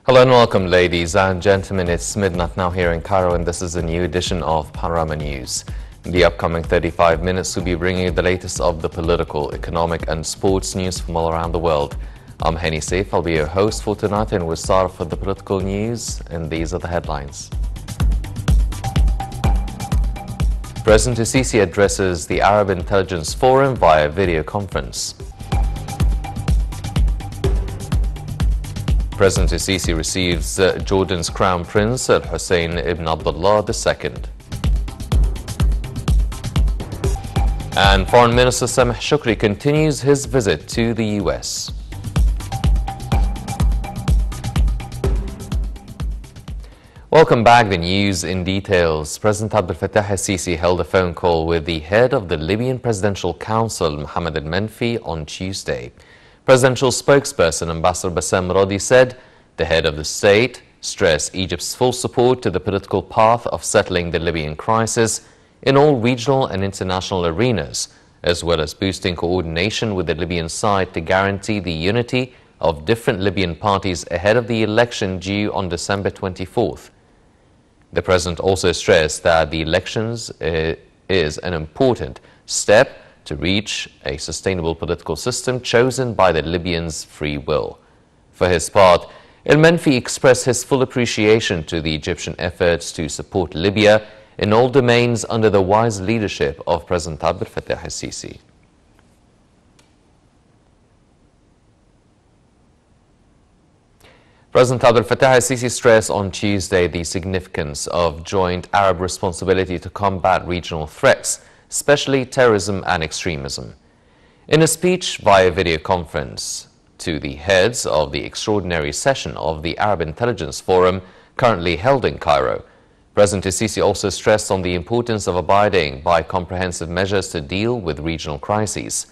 Hello and welcome, ladies and gentlemen. It's midnight now here in Cairo, and this is a new edition of Panorama News. In the upcoming 35 minutes, we'll be bringing you the latest of the political, economic and sports news from all around the world. I'm Henny Saif. I'll be your host for tonight, and we'll start off with the political news, and these are the headlines. President Sisi addresses the Arab Intelligence Forum via video conference. President Sisi receives Jordan's Crown Prince Al-Hussein ibn Abdullah II. And Foreign Minister Sameh Shukri continues his visit to the US. Welcome back. The news in details. President Abdel Fattah al-Sisi held a phone call with the head of the Libyan Presidential Council, Mohammed al-Menfi, on Tuesday. Presidential spokesperson Ambassador Bassam Radi said the head of the state stressed Egypt's full support to the political path of settling the Libyan crisis in all regional and international arenas, as well as boosting coordination with the Libyan side to guarantee the unity of different Libyan parties ahead of the election due on December 24th. The president also stressed that the elections is an important step to reach a sustainable political system chosen by the Libyans' free will. For his part, al-Menfi expressed his full appreciation to the Egyptian efforts to support Libya in all domains under the wise leadership of President Abdel Fattah al-Sisi. President Abdel Fattah al-Sisi stressed on Tuesday the significance of joint Arab responsibility to combat regional threats, especially terrorism and extremism. In a speech via video conference to the heads of the extraordinary session of the Arab Intelligence Forum currently held in Cairo, President Sisi also stressed on the importance of abiding by comprehensive measures to deal with regional crises.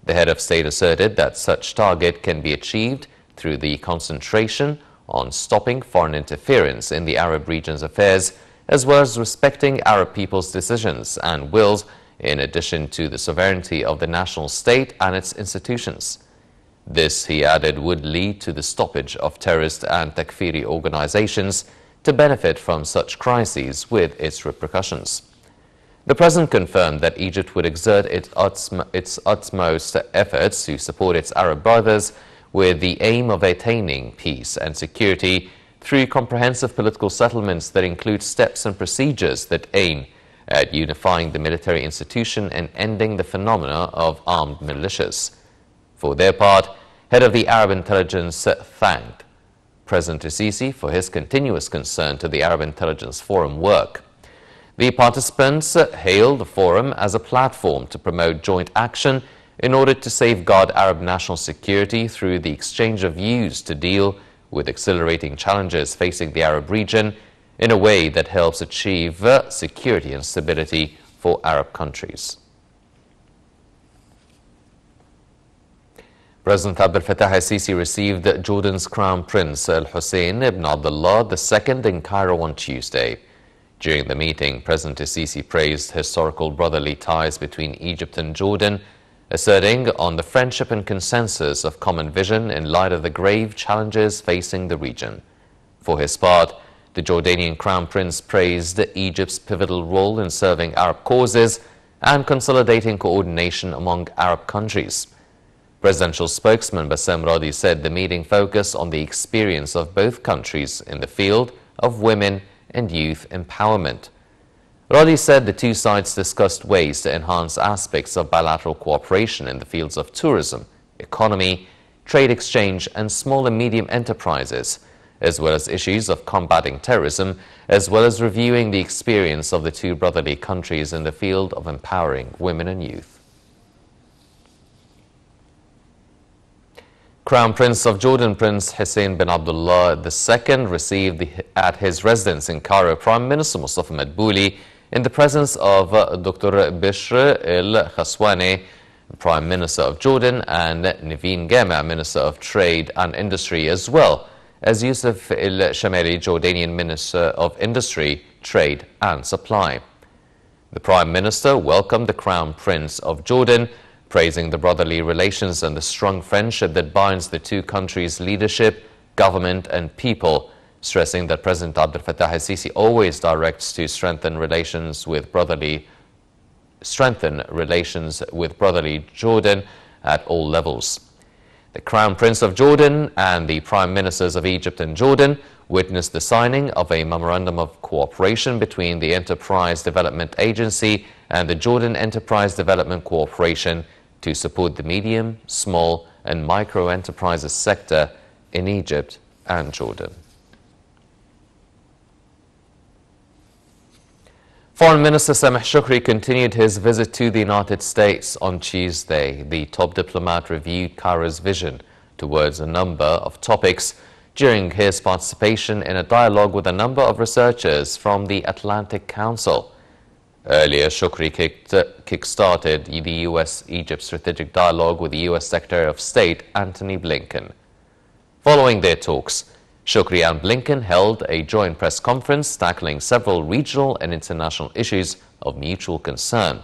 The head of state asserted that such target can be achieved through the concentration on stopping foreign interference in the Arab region's affairs, as well as respecting Arab people's decisions and wills, in addition to the sovereignty of the national state and its institutions. This, he added, would lead to the stoppage of terrorist and takfiri organizations to benefit from such crises with its repercussions. The president confirmed that Egypt would exert its utmost efforts to support its Arab brothers with the aim of attaining peace and security through comprehensive political settlements that include steps and procedures that aim at unifying the military institution and ending the phenomena of armed militias. For their part, head of the Arab Intelligence thanked President Sisi for his continuous concern to the Arab Intelligence Forum work. The participants hailed the forum as a platform to promote joint action in order to safeguard Arab national security through the exchange of views to deal with accelerating challenges facing the Arab region in a way that helps achieve security and stability for Arab countries. President Abdel Fattah al-Sisi received Jordan's Crown Prince Al-Hussein ibn Abdullah II in Cairo on Tuesday. During the meeting, President al-Sisi praised historical brotherly ties between Egypt and Jordan, asserting on the friendship and consensus of common vision in light of the grave challenges facing the region. For his part, the Jordanian Crown Prince praised Egypt's pivotal role in serving Arab causes and consolidating coordination among Arab countries. Presidential spokesman Bassam Radi said the meeting focused on the experience of both countries in the field of women and youth empowerment. Radi said the two sides discussed ways to enhance aspects of bilateral cooperation in the fields of tourism, economy, trade exchange and small and medium enterprises, as well as issues of combating terrorism, as well as reviewing the experience of the two brotherly countries in the field of empowering women and youth. Crown Prince of Jordan Prince Hussein bin Abdullah II received at his residence in Cairo Prime Minister Mustafa Madbouli in the presence of Dr. Bishr El-Khaswani, Prime Minister of Jordan, and Naveen Gama, Minister of Trade and Industry, as well as Yusuf El-Shamari, Jordanian Minister of Industry, Trade and Supply. The Prime Minister welcomed the Crown Prince of Jordan, praising the brotherly relations and the strong friendship that binds the two countries' leadership, government and people, stressing that President Abdel Fattah al-Sisi always directs to strengthen relations with brotherly Jordan at all levels. The Crown Prince of Jordan and the Prime Ministers of Egypt and Jordan witnessed the signing of a memorandum of cooperation between the Enterprise Development Agency and the Jordan Enterprise Development Corporation to support the medium, small and micro enterprises sector in Egypt and Jordan. Foreign Minister Sameh Shoukry continued his visit to the United States on Tuesday. The top diplomat reviewed Cairo's vision towards a number of topics during his participation in a dialogue with a number of researchers from the Atlantic Council. Earlier, Shoukry kick-started the U.S.-Egypt strategic dialogue with the U.S. Secretary of State Antony Blinken. Following their talks, Shoukry and Blinken held a joint press conference tackling several regional and international issues of mutual concern.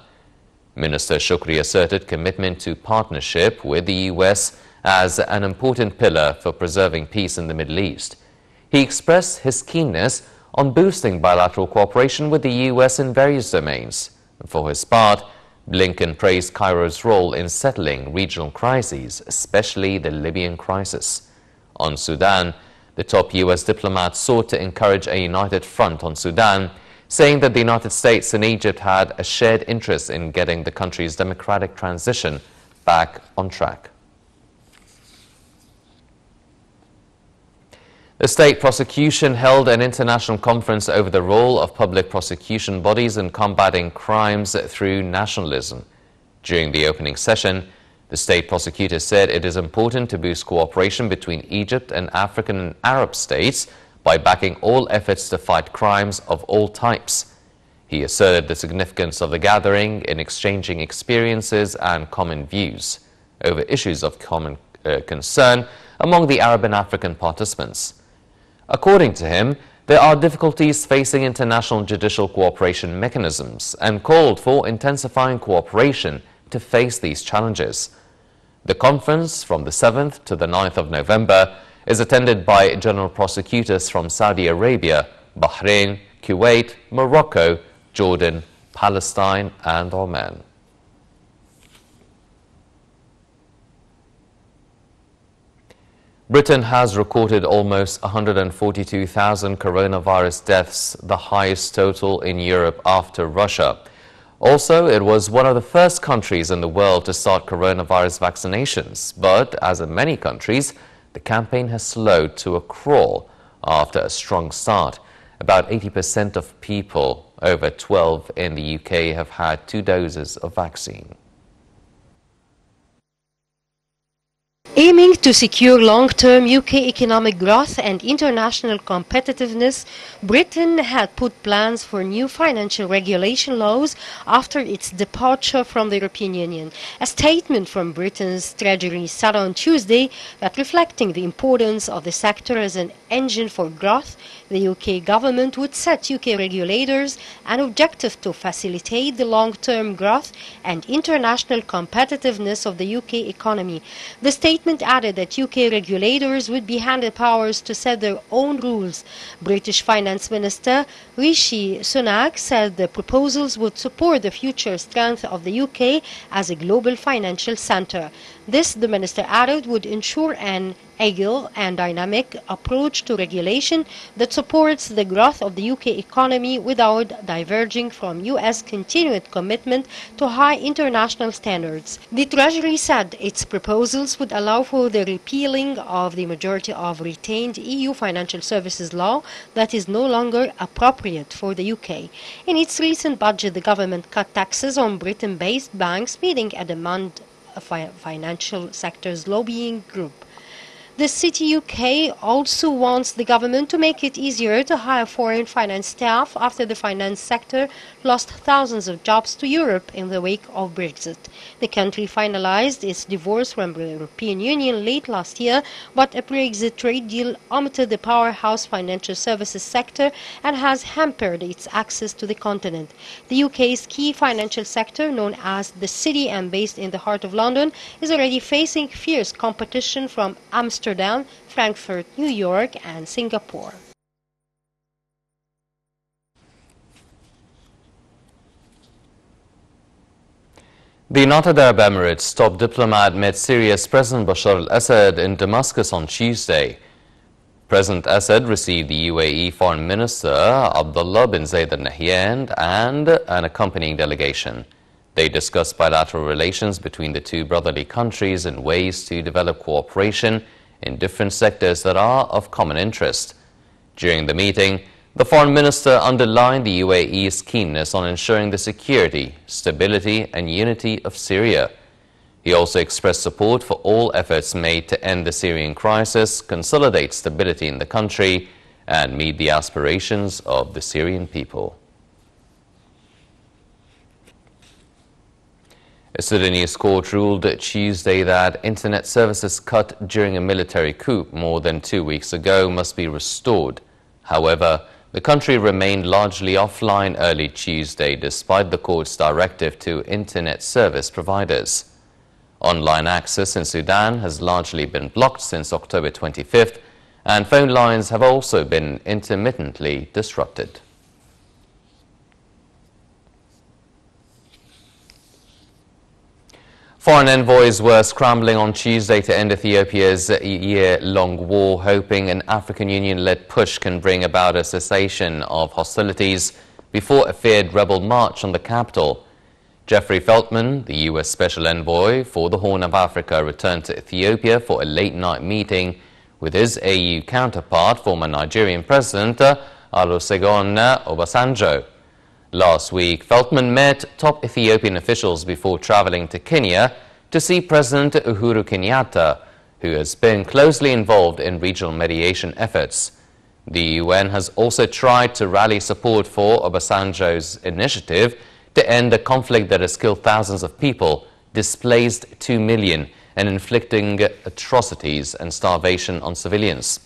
Minister Shoukry asserted commitment to partnership with the U.S. as an important pillar for preserving peace in the Middle East. He expressed his keenness on boosting bilateral cooperation with the U.S. in various domains. For his part, Blinken praised Cairo's role in settling regional crises, especially the Libyan crisis. On Sudan, the top U.S. diplomat sought to encourage a united front on Sudan, saying that the United States and Egypt had a shared interest in getting the country's democratic transition back on track. The state prosecution held an international conference over the role of public prosecution bodies in combating crimes through nationalism. During the opening session, the state prosecutor said it is important to boost cooperation between Egypt and African and Arab states by backing all efforts to fight crimes of all types. He asserted the significance of the gathering in exchanging experiences and common views over issues of common concern among the Arab and African participants. According to him, there are difficulties facing international judicial cooperation mechanisms and called for intensifying cooperation to face these challenges. The conference from the 7th to the 9th of November is attended by general prosecutors from Saudi Arabia, Bahrain, Kuwait, Morocco, Jordan, Palestine and Oman. Britain has recorded almost 142,000 coronavirus deaths, the highest total in Europe after Russia. Also, it was one of the first countries in the world to start coronavirus vaccinations. But, as in many countries, the campaign has slowed to a crawl after a strong start. About 80% of people over 12 in the UK have had 2 doses of vaccine. Aiming to secure long-term UK economic growth and international competitiveness, Britain had put plans for new financial regulation laws after its departure from the European Union. A statement from Britain's Treasury said on Tuesday that, reflecting the importance of the sector as an engine for growth, the UK government would set UK regulators an objective to facilitate the long-term growth and international competitiveness of the UK economy. The statement added that UK regulators would be handed powers to set their own rules. British Finance Minister Rishi Sunak said the proposals would support the future strength of the UK as a global financial centre. This, the minister added, would ensure an agile and dynamic approach to regulation that supports the growth of the UK economy without diverging from US continued commitment to high international standards. The Treasury said its proposals would allow for the repealing of the majority of retained EU financial services law that is no longer appropriate for the UK. In its recent budget, the government cut taxes on Britain-based banks, meeting a demand of financial sector's lobbying group. The City UK also wants the government to make it easier to hire foreign finance staff after the finance sector lost thousands of jobs to Europe in the wake of Brexit. The country finalized its divorce from the European Union late last year, but a Brexit trade deal omitted the powerhouse financial services sector and has hampered its access to the continent. The UK's key financial sector, known as the City and based in the heart of London, is already facing fierce competition from Amsterdam Amsterdam, Frankfurt, New York, and Singapore. The United Arab Emirates top diplomat met Syria's President Bashar al-Assad in Damascus on Tuesday. President Assad received the UAE Foreign Minister Abdullah bin Zayed al Nahyan and an accompanying delegation. They discussed bilateral relations between the two brotherly countries and ways to develop cooperation in different sectors that are of common interest. During the meeting, the foreign minister underlined the UAE's keenness on ensuring the security, stability and unity of Syria. He also expressed support for all efforts made to end the Syrian crisis, consolidate stability in the country and meet the aspirations of the Syrian people. A Sudanese court ruled Tuesday that internet services cut during a military coup more than 2 weeks ago must be restored. However, the country remained largely offline early Tuesday despite the court's directive to internet service providers. Online access in Sudan has largely been blocked since October 25th, and phone lines have also been intermittently disrupted. Foreign envoys were scrambling on Tuesday to end Ethiopia's year-long war, hoping an African Union-led push can bring about a cessation of hostilities before a feared rebel march on the capital. Jeffrey Feltman, the U.S. Special Envoy for the Horn of Africa, returned to Ethiopia for a late-night meeting with his AU counterpart, former Nigerian President Olusegun Obasanjo. Last week, Feltman met top Ethiopian officials before traveling to Kenya to see President Uhuru Kenyatta, who has been closely involved in regional mediation efforts. The UN has also tried to rally support for Obasanjo's initiative to end a conflict that has killed thousands of people, displaced 2 million, and inflicting atrocities and starvation on civilians.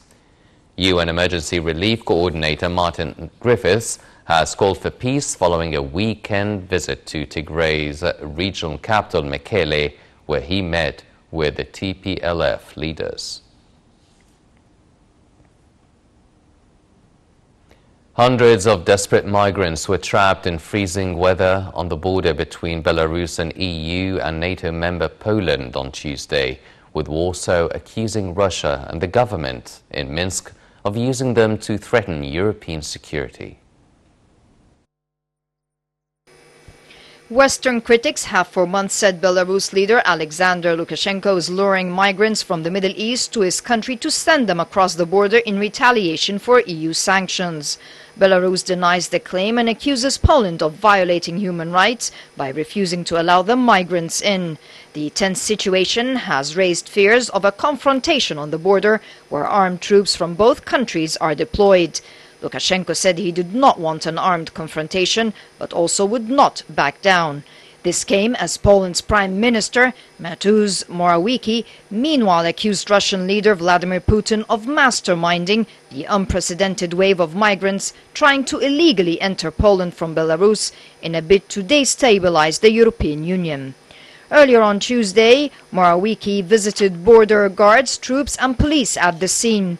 UN Emergency Relief Coordinator Martin Griffiths has called for peace following a weekend visit to Tigray's regional capital, Mekele, where he met with the TPLF leaders. Hundreds of desperate migrants were trapped in freezing weather on the border between Belarus and EU and NATO member Poland on Tuesday, with Warsaw accusing Russia and the government in Minsk of using them to threaten European security. Western critics have for months said Belarus leader Alexander Lukashenko is luring migrants from the Middle East to his country to send them across the border in retaliation for EU sanctions. Belarus denies the claim and accuses Poland of violating human rights by refusing to allow the migrants in. The tense situation has raised fears of a confrontation on the border where armed troops from both countries are deployed. Lukashenko said he did not want an armed confrontation, but also would not back down. This came as Poland's Prime Minister, Mateusz Morawiecki, meanwhile accused Russian leader Vladimir Putin of masterminding the unprecedented wave of migrants trying to illegally enter Poland from Belarus in a bid to destabilize the European Union. Earlier on Tuesday, Morawiecki visited border guards, troops and police at the scene.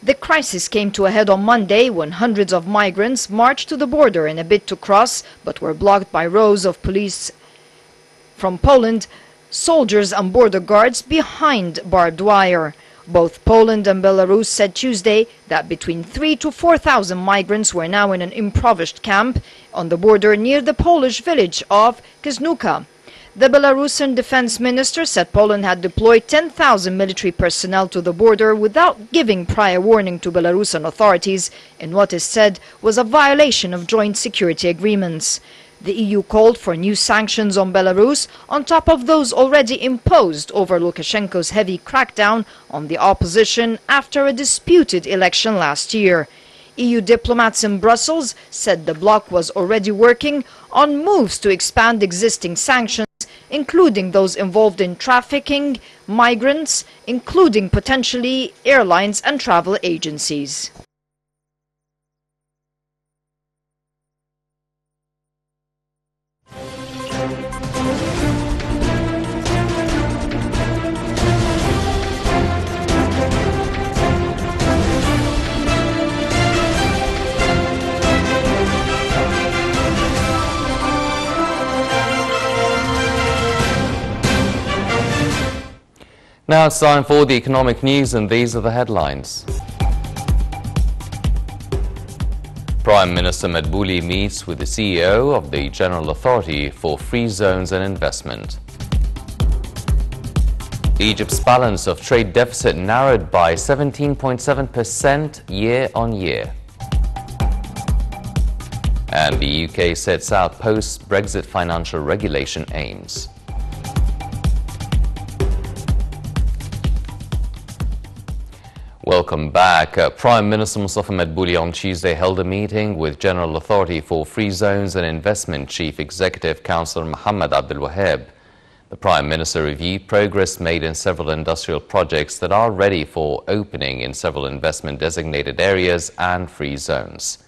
The crisis came to a head on Monday when hundreds of migrants marched to the border in a bid to cross, but were blocked by rows of police from Poland, soldiers and border guards behind barbed wire. Both Poland and Belarus said Tuesday that between 3,000 to 4,000 migrants were now in an improvised camp on the border near the Polish village of Kiznuka. The Belarusian defense minister said Poland had deployed 10,000 military personnel to the border without giving prior warning to Belarusian authorities in what is said was a violation of joint security agreements. The EU called for new sanctions on Belarus on top of those already imposed over Lukashenko's heavy crackdown on the opposition after a disputed election last year. EU diplomats in Brussels said the bloc was already working on moves to expand existing sanctions, including those involved in trafficking migrants, including potentially airlines and travel agencies. Now it's time for the economic news, and these are the headlines. Prime Minister Madbouli meets with the CEO of the General Authority for Free Zones and Investment. Egypt's balance of trade deficit narrowed by 17.7% year-on-year. And the UK sets out post-Brexit financial regulation aims. Welcome back. Prime Minister Mustafa Madbouli on Tuesday held a meeting with General Authority for Free Zones and Investment Chief Executive Councillor Mohammed Abdul Wahab. The Prime Minister reviewed progress made in several industrial projects that are ready for opening in several investment designated areas and free zones.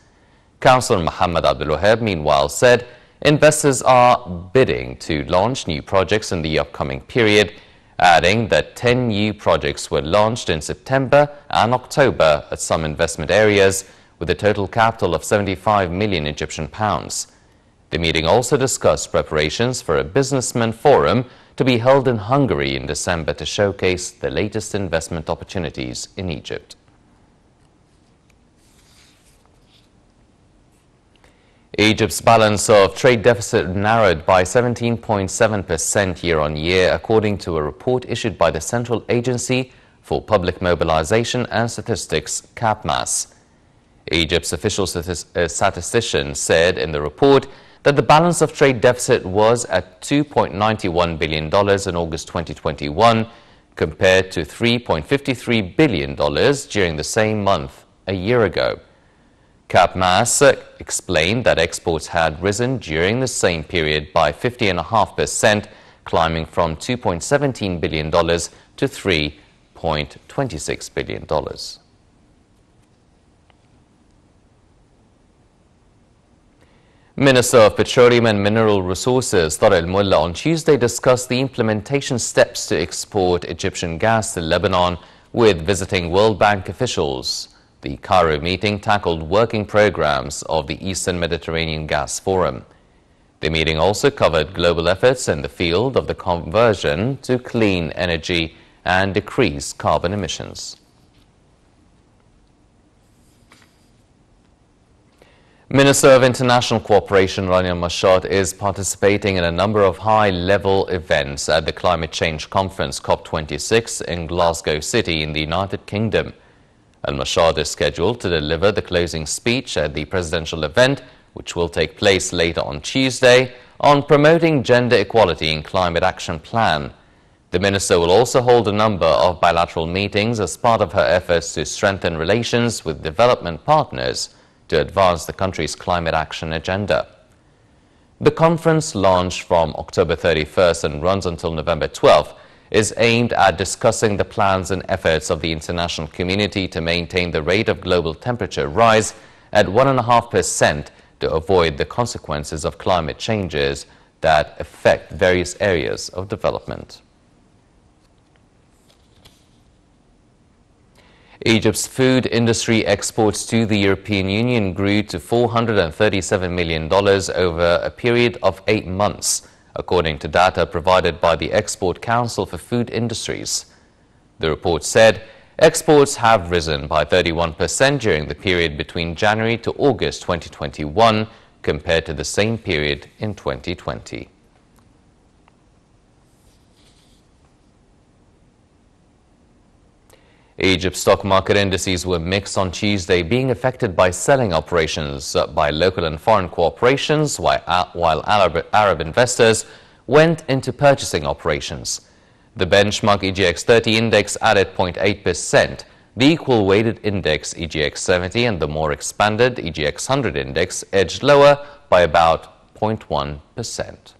Councillor Mohammed Abdul Wahab meanwhile said investors are bidding to launch new projects in the upcoming period, adding that 10 new projects were launched in September and October at some investment areas with a total capital of 75 million Egyptian pounds. The meeting also discussed preparations for a businessman forum to be held in Hungary in December to showcase the latest investment opportunities in Egypt. Egypt's balance of trade deficit narrowed by 17.7% year-on-year, according to a report issued by the Central Agency for Public Mobilization and Statistics, CAPMAS. Egypt's official statistician said in the report that the balance of trade deficit was at $2.91 billion in August 2021, compared to $3.53 billion during the same month a year ago. CAPMAS explained that exports had risen during the same period by 50.5%, climbing from $2.17 billion to $3.26 billion. Minister of Petroleum and Mineral Resources Tarek El-Mullah on Tuesday discussed the implementation steps to export Egyptian gas to Lebanon with visiting World Bank officials. The Cairo meeting tackled working programs of the Eastern Mediterranean Gas Forum. The meeting also covered global efforts in the field of the conversion to clean energy and decrease carbon emissions. Minister of International Cooperation Rania Al-Mashad is participating in a number of high-level events at the Climate Change Conference COP26 in Glasgow City in the United Kingdom. Al-Mashad is scheduled to deliver the closing speech at the presidential event, which will take place later on Tuesday, on promoting gender equality in Climate Action Plan. The minister will also hold a number of bilateral meetings as part of her efforts to strengthen relations with development partners to advance the country's climate action agenda. The conference, launched from October 31st and runs until November 12th, is aimed at discussing the plans and efforts of the international community to maintain the rate of global temperature rise at 1.5% to avoid the consequences of climate changes that affect various areas of development. Egypt's food industry exports to the European Union grew to $437 million over a period of 8 months, according to data provided by the Export Council for Food Industries. The report said exports have risen by 31% during the period between January to August 2021 compared to the same period in 2020. Egypt's stock market indices were mixed on Tuesday, being affected by selling operations by local and foreign corporations, while Arab investors went into purchasing operations. The benchmark EGX 30 index added 0.8%. The equal-weighted index EGX 70 and the more expanded EGX 100 index edged lower by about 0.1%.